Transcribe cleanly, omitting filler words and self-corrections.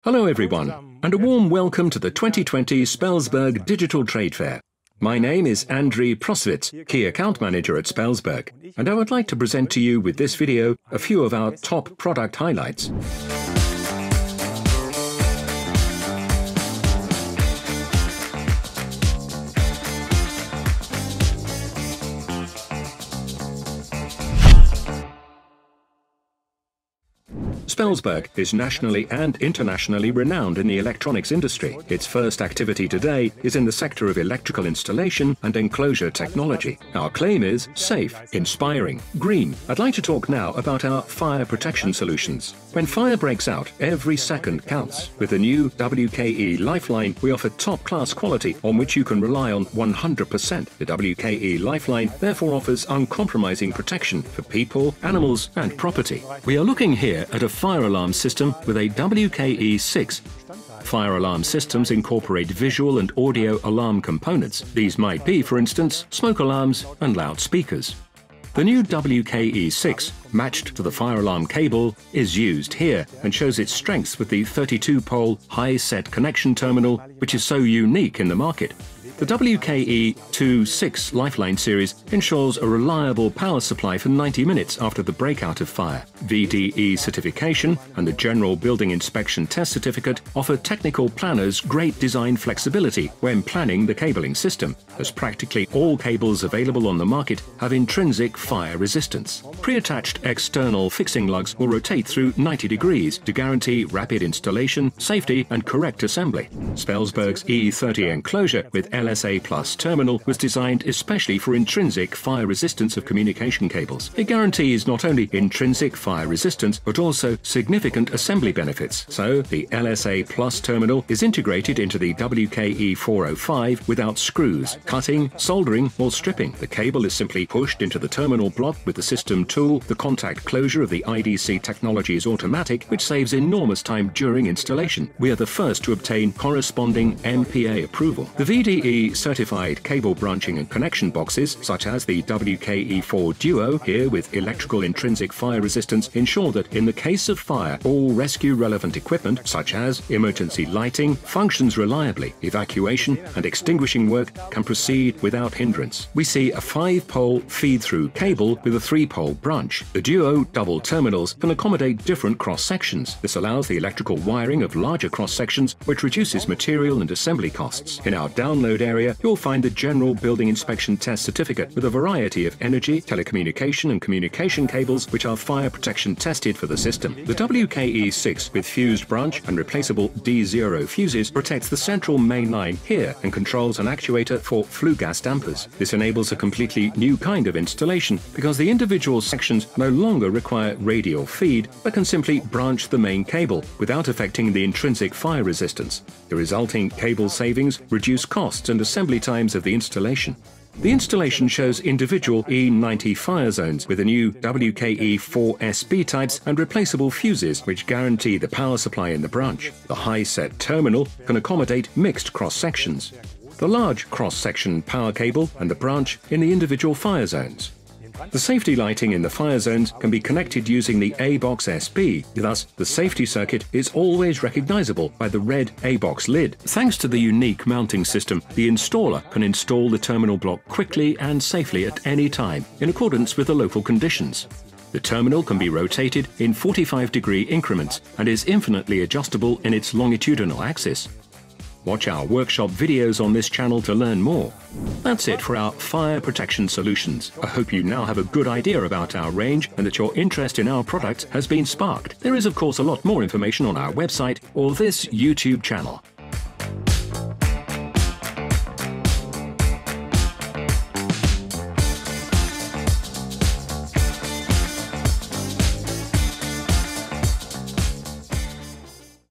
Hello everyone, and a warm welcome to the 2020 Spelsberg Digital Trade Fair. My name is Andriy Prosvitz, Key Account Manager at Spelsberg, and I would like to present to you with this video a few of our top product highlights. Spelsberg is nationally and internationally renowned in the electronics industry. Its first activity today is in the sector of electrical installation and enclosure technology. Our claim is safe, inspiring, green. I'd like to talk now about our fire protection solutions. When fire breaks out, every second counts. With the new WKE Lifeline, we offer top-class quality on which you can rely on 100%. The WKE Lifeline therefore offers uncompromising protection for people, animals and property. We are looking here at a fire alarm system with a WKE 6. Fire alarm systems incorporate visual and audio alarm components. These might be, for instance, smoke alarms and loudspeakers. The new WKE 6, matched to the fire alarm cable, is used here and shows its strengths with the 32-pole high-set connection terminal, which is so unique in the market. The WKE 2.6 Lifeline series ensures a reliable power supply for 90 minutes after the breakout of fire. VDE certification and the General Building Inspection Test Certificate offer technical planners great design flexibility when planning the cabling system, as practically all cables available on the market have intrinsic fire resistance. Pre-attached external fixing lugs will rotate through 90 degrees to guarantee rapid installation, safety and correct assembly. Spelsberg's E30 enclosure with LSA Plus terminal was designed especially for intrinsic fire resistance of communication cables. It guarantees not only intrinsic fire resistance but also significant assembly benefits. So the LSA Plus terminal is integrated into the WKE 405 without screws, cutting, soldering or stripping. The cable is simply pushed into the terminal block with the system tool. The contact closure of the IDC technology is automatic, which saves enormous time during installation. We are the first to obtain corresponding MPA approval. The VDE certified cable branching and connection boxes, such as the WKE4 Duo, here with electrical intrinsic fire resistance, ensure that in the case of fire, all rescue relevant equipment, such as emergency lighting, functions reliably. Evacuation and extinguishing work can proceed without hindrance. We see a 5-pole feed-through cable with a 3-pole branch. The Duo double terminals can accommodate different cross-sections. This allows the electrical wiring of larger cross-sections, which reduces material and assembly costs. In our download area, you'll find the General Building Inspection Test Certificate with a variety of energy, telecommunication and communication cables which are fire protection tested for the system. The WKE 6 with fused branch and replaceable D0 fuses protects the central main line here and controls an actuator for flue gas dampers. This enables a completely new kind of installation because the individual sections no longer require radial feed but can simply branch the main cable without affecting the intrinsic fire resistance. The resulting cable savings reduce costs and assembly times of the installation. The installation shows individual E90 fire zones with the new WKE 4SB types and replaceable fuses which guarantee the power supply in the branch. The high-set terminal can accommodate mixed cross-sections, the large cross-section power cable and the branch in the individual fire zones. The safety lighting in the fire zones can be connected using the A-Box SB, thus the safety circuit is always recognizable by the red A-Box lid. Thanks to the unique mounting system, the installer can install the terminal block quickly and safely at any time, in accordance with the local conditions. The terminal can be rotated in 45-degree increments and is infinitely adjustable in its longitudinal axis. Watch our workshop videos on this channel to learn more. That's it for our fire protection solutions. I hope you now have a good idea about our range and that your interest in our products has been sparked. There is of course a lot more information on our website or this YouTube channel.